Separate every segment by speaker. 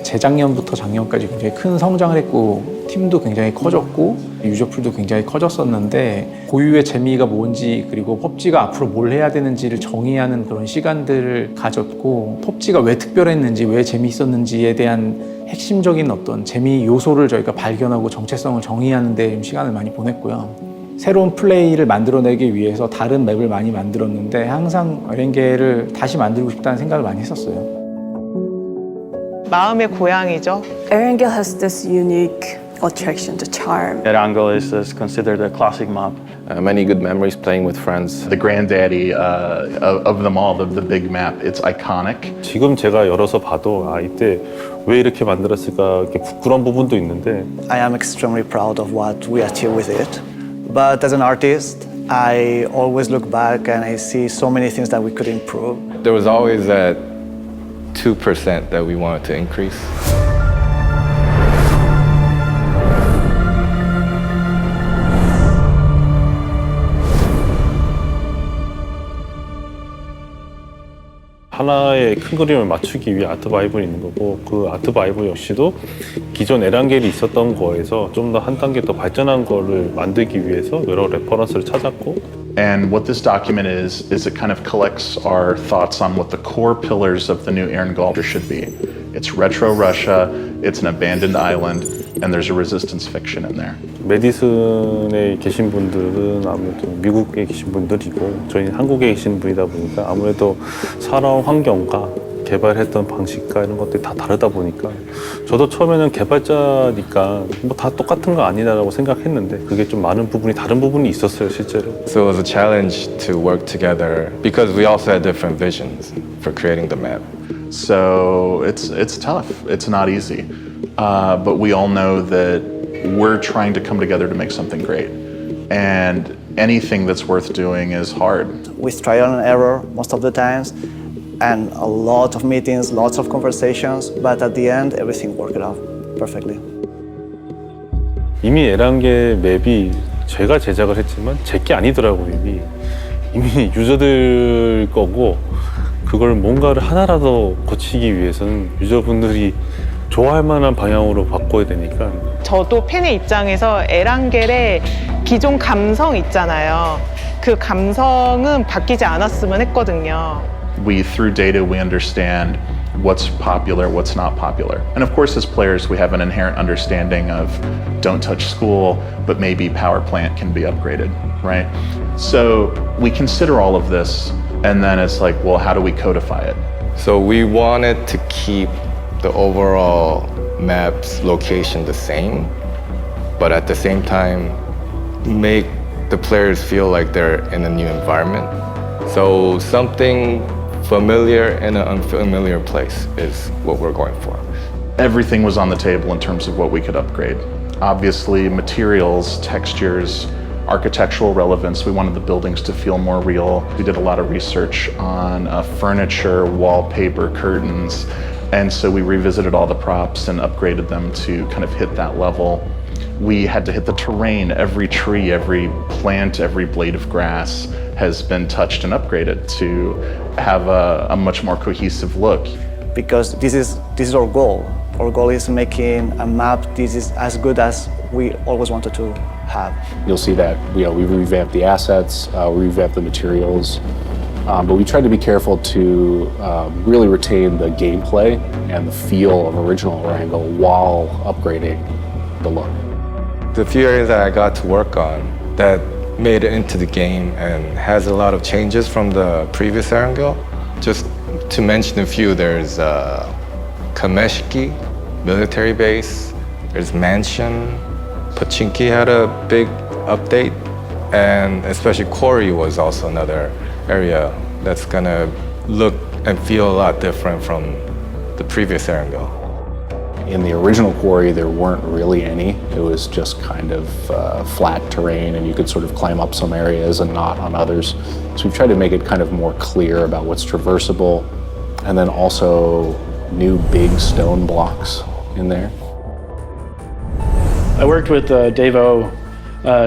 Speaker 1: 재작년부터 작년까지 굉장히 큰 성장을 했고 팀도 굉장히 커졌고 유저풀도 굉장히 커졌었는데 고유의 재미가 뭔지 그리고 펍지가 앞으로 뭘 해야 되는지를 정의하는 그런 시간들을 가졌고 펍지가 왜 특별했는지 왜 재미있었는지에 대한 핵심적인 어떤 재미 요소를 저희가 발견하고 정체성을 정의하는 데 좀 시간을 많이 보냈고요. 새로운 플레이를 만들어내기 위해서 다른 맵을 많이 만들었는데 항상 에란겔을 다시 만들고 싶다는 생각을 많이 했었어요.
Speaker 2: 마음의 고향이죠.
Speaker 3: Erangel has this unique attraction, the charm.
Speaker 4: Erangel is considered a classic map.
Speaker 5: Many good memories playing with friends.
Speaker 6: The granddaddy of them all, the big map. It's iconic.
Speaker 7: 지금 제가 열어서 봐도 이때 왜 이렇게 만들었을까 이렇게 부끄러운 부분도 있는데
Speaker 8: I am extremely proud of what we achieved with it. But as an artist, I always look back and I see so many things that we could improve.
Speaker 5: There was always that 2% that we wanted to increase.
Speaker 7: 하나의 큰 그림을 맞추기 위해 아트 바이블이 있는 거고 그 아트 바이블 역시도 기존 에란겔이 있었던 거에서 좀 더 한 단계 더 발전한 거를 만들기 위해서 여러 레퍼런스를 찾았고
Speaker 6: And what this document is it kind of collects our thoughts on what the core pillars of the new Erangel should be. It's retro Russia, it's an abandoned island, and there's a resistance fiction in there.
Speaker 7: 메디슨에 계신 분들은 아무래도 미국에 계신 분들이고 저희는 한국에 계신 분이다 보니까 아무래도 살아온 환경과 개발했던 방식과 이런 것들이 다 다르다 보니까 저도 처음에는 개발자니까 뭐 다 똑같은 거 아니다라고 생각했는데 그게 좀 많은 부분이 다른 부분이 있었어요 실제로.
Speaker 5: So it was a challenge to work together because we also had different visions for creating the map.
Speaker 6: So it's tough. It's not easy. But we all know that we're trying to come together to make something great. And anything that's worth doing is hard.
Speaker 8: With trial and error most of the times, and a lot of meetings, lots of conversations, but at the end, everything worked out perfectly.
Speaker 7: 이미 에란겔 맵이 제가 제작을 했지만 제게 아니더라고요. 이미 유저들 거고 그걸 뭔가를 하나라도 고치기 위해서는 유저분들이 좋아할 만한 방향으로 바꿔야 되니까
Speaker 2: 저도 팬의 입장에서 에란겔의 기존 감성 있잖아요. 그 감성은 바뀌지 않았으면 했거든요.
Speaker 6: Through data, we understand what's popular, what's not popular. And of course, as players, we have an inherent understanding of don't touch school, but maybe power plant can be upgraded, right? So we consider all of this, and then it's like, well, how do we codify it?
Speaker 5: So we wanted to keep the overall map's location the same, but at the same time, make the players feel like they're in a new environment. So something familiar in an unfamiliar place is what we're going for.
Speaker 6: Everything was on the table in terms of what we could upgrade. Obviously, materials, textures, architectural relevance. We wanted the buildings to feel more real. We did a lot of research on furniture, wallpaper, curtains, and so we revisited all the props and upgraded them to kind of hit that level. We had to hit the terrain. Every tree, every plant, every blade of grass has been touched and upgraded to have a much more cohesive look.
Speaker 8: Because this is our goal. Our goal is making a map this is as good as we always wanted to have.
Speaker 9: You'll see that we revamped the assets, we revamped the materials, but we tried to be careful to really retain the gameplay and the feel of original Erangel while upgrading the look.
Speaker 5: The few areas that I got to work on that made it into the game and has a lot of changes from the previous Erangel. Just to mention a few, there's Kameshki, military base, there's Mansion, Pochinki had a big update, and especially Quarry was also another area that's gonna look and feel a lot different from the previous Erangel.
Speaker 9: In the original Quarry, there weren't really any. It was just kind of flat terrain, and you could sort of climb up some areas and not on others. So we've tried to make it kind of more clear about what's traversable, and then also new big stone blocks in there.
Speaker 10: I worked with Devo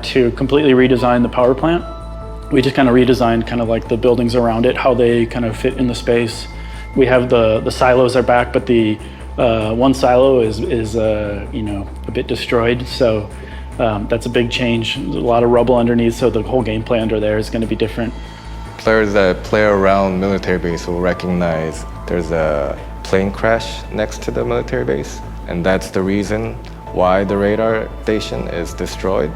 Speaker 10: to completely redesign the power plant. We just kind of redesigned kind of like the buildings around it, how they kind of fit in the space. We have the silos are back, but the One silo is you know, a bit destroyed, so that's a big change. There's a lot of rubble underneath, so the whole gameplay under there is going to be different.
Speaker 5: Players that play around military base will recognize there's a plane crash next to the military base, and that's the reason why the radar station is destroyed.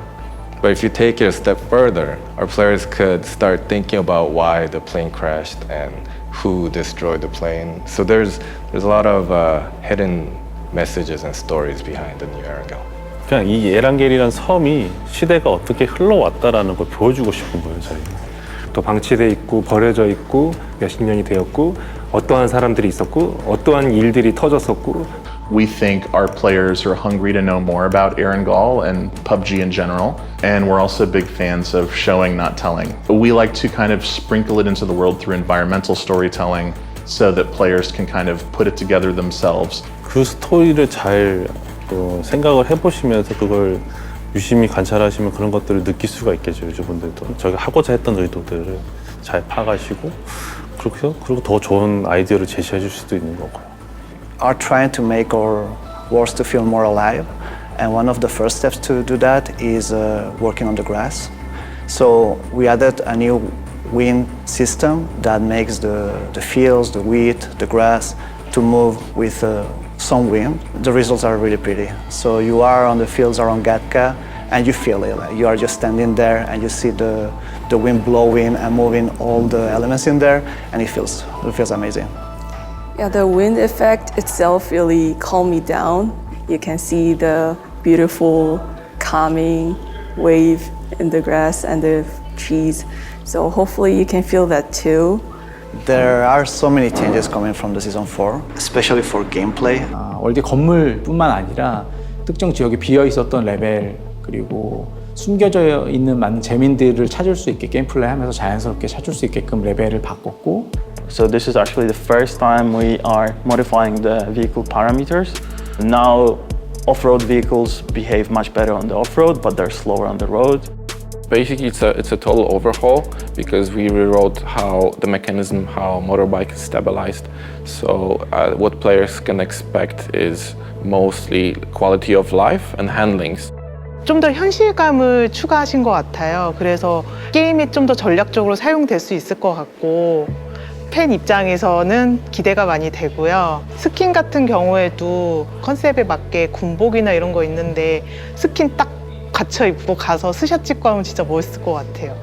Speaker 5: But if you take it a step further, our players could start thinking about why the plane crashed and who destroyed the plane. So there's a lot of hidden messages and stories behind the new Erangel.
Speaker 7: 그냥 이 에란겔이라는 섬이 시대가 어떻게 흘러왔다라는 걸 보여주고 싶은 거예요, 저희가.
Speaker 11: 또 방치돼 있고 버려져 있고 몇십 년이 되었고 어떠한 사람들이 있었고 어떠한 일들이 터졌었고.
Speaker 6: We think our players are hungry to know more about Erangel and PUBG in general, and we're also big fans of showing, not telling. We like to kind of sprinkle it into the world through environmental storytelling so that players can kind of put it together themselves.
Speaker 7: 그 스토리를 잘 생각을 해보시면서 그걸 유심히 관찰하시면 그런 것들을 느낄 수가 있겠죠. 유저분들도 저희가 하고자 했던 의도들을 잘 파가시고 그리고 더 좋은 아이디어를 제시해 줄 수도 있는 거고요.
Speaker 8: Are trying to make our worlds to feel more alive, and one of the first steps to do that is working on the grass. So we added a new wind system that makes the fields, the wheat, the grass to move with some wind. The results are really pretty. So you are on the fields around Gatka and you feel it. You are just standing there and you see the wind blowing and moving all the elements in there, and it feels amazing.
Speaker 3: Yeah, the wind effect itself really calmed me down. You can see the beautiful, calming wave in the grass and the trees. So hopefully you can feel that too.
Speaker 8: There are so many changes coming from the season 4, especially for gameplay.
Speaker 1: 월드 건물뿐만 아니라 특정 지역에 비어 있었던 레벨 그리고 숨겨져 있는 많은 재민들을 찾을 수 있게 게임 플레이하면서 자연스럽게 찾을 수 있게끔 레벨을 바꿨고.
Speaker 4: So this is actually the first time we are modifying the vehicle parameters. Now off-road vehicles behave much better on the off-road, but they're slower on the road.
Speaker 12: Basically, it's a total overhaul because we rewrote how the mechanism, how motorbike is stabilized. So what players can expect is mostly quality of life and handlings.
Speaker 2: 좀 더 현실감을 추가하신 것 같아요. 그래서 게임이 좀 더 전략적으로 사용될 수 있을 것 같고 팬 입장에서는 기대가 많이 되고요. 스킨 같은 경우에도 컨셉에 맞게 군복이나 이런 거 있는데 스킨 딱 갖춰 입고 가서 스샷 찍고 하면 진짜 멋있을 것 같아요.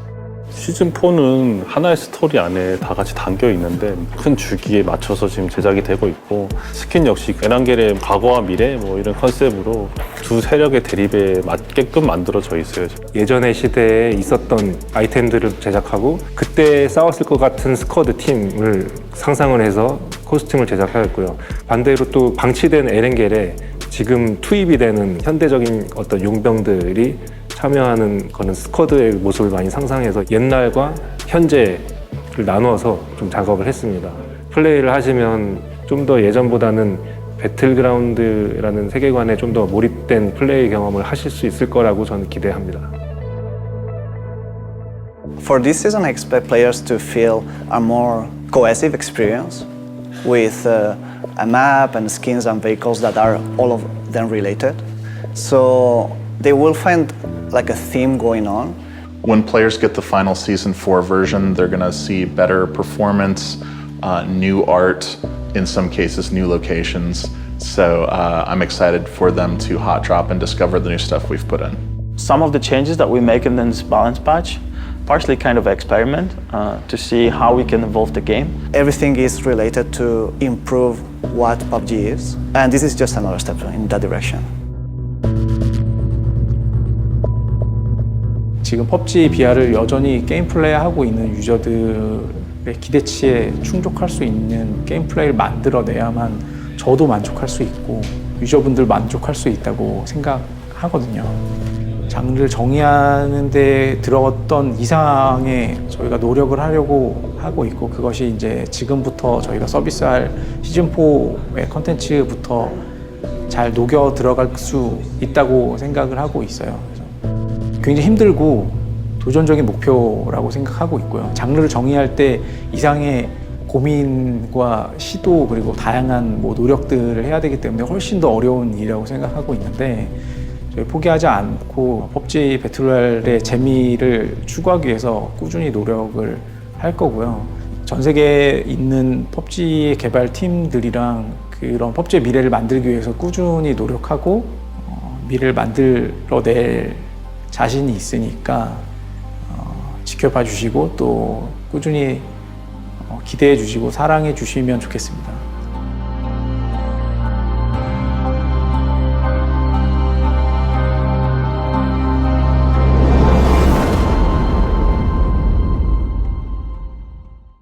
Speaker 7: 시즌4는 하나의 스토리 안에 다 같이 담겨 있는데 큰 주기에 맞춰서 지금 제작이 되고 있고 스킨 역시 에란겔의 과거와 미래 뭐 이런 컨셉으로 두 세력의 대립에 맞게끔 만들어져 있어요.
Speaker 11: 예전의 시대에 있었던 아이템들을 제작하고 그때 싸웠을 것 같은 스쿼드 팀을 상상을 해서 코스튬을 제작하였고요. 반대로 또 방치된 에란겔에 지금 투입이 되는 현대적인 어떤 용병들이 참여하는 거는 스쿼드의 모습을 많이 상상해서 옛날과 현재를 나누어서 좀 작업을 했습니다. 플레이를 하시면 좀 더 예전보다는 배틀그라운드라는 세계관에 좀 더 몰입된 플레이 경험을 하실 수 있을 거라고 저는 기대합니다.
Speaker 8: For this season, I expect players to feel a more cohesive experience with a map and skins and vehicles that are all of them related. So they will find like a theme going on.
Speaker 6: When players get the final Season 4 version, they're going to see better performance, new art, in some cases new locations. So I'm excited for them to hot drop and discover the new stuff we've put in.
Speaker 4: Some of the changes that we make in this balance patch, partially kind of experiment to see how we can evolve the game.
Speaker 8: Everything is related to improve what PUBG is, and this is just another step in that direction.
Speaker 1: 지금 PUBG BR을 여전히 게임 플레이하고 있는 유저들의 기대치에 충족할 수 있는 게임 플레이를 만들어내야만 저도 만족할 수 있고 유저분들 만족할 수 있다고 생각하거든요. 장르를 정의하는 데 들어갔던 이상의 저희가 노력을 하려고 하고 있고 그것이 이제 지금부터 저희가 서비스할 시즌4의 컨텐츠부터 잘 녹여 들어갈 수 있다고 생각을 하고 있어요. 굉장히 힘들고 도전적인 목표라고 생각하고 있고요. 장르를 정의할 때 이상의 고민과 시도 그리고 다양한 뭐 노력들을 해야 되기 때문에 훨씬 더 어려운 일이라고 생각하고 있는데 저희 포기하지 않고 PUBG 배틀로얄의 재미를 추구하기 위해서 꾸준히 노력을 할 거고요. 전 세계에 있는 PUBG 개발 팀들이랑 그런 PUBG의 미래를 만들기 위해서 꾸준히 노력하고 미래를 만들어낼 자신이 있으니까 지켜봐 주시고 또 꾸준히 기대해 주시고 사랑해 주시면 좋겠습니다.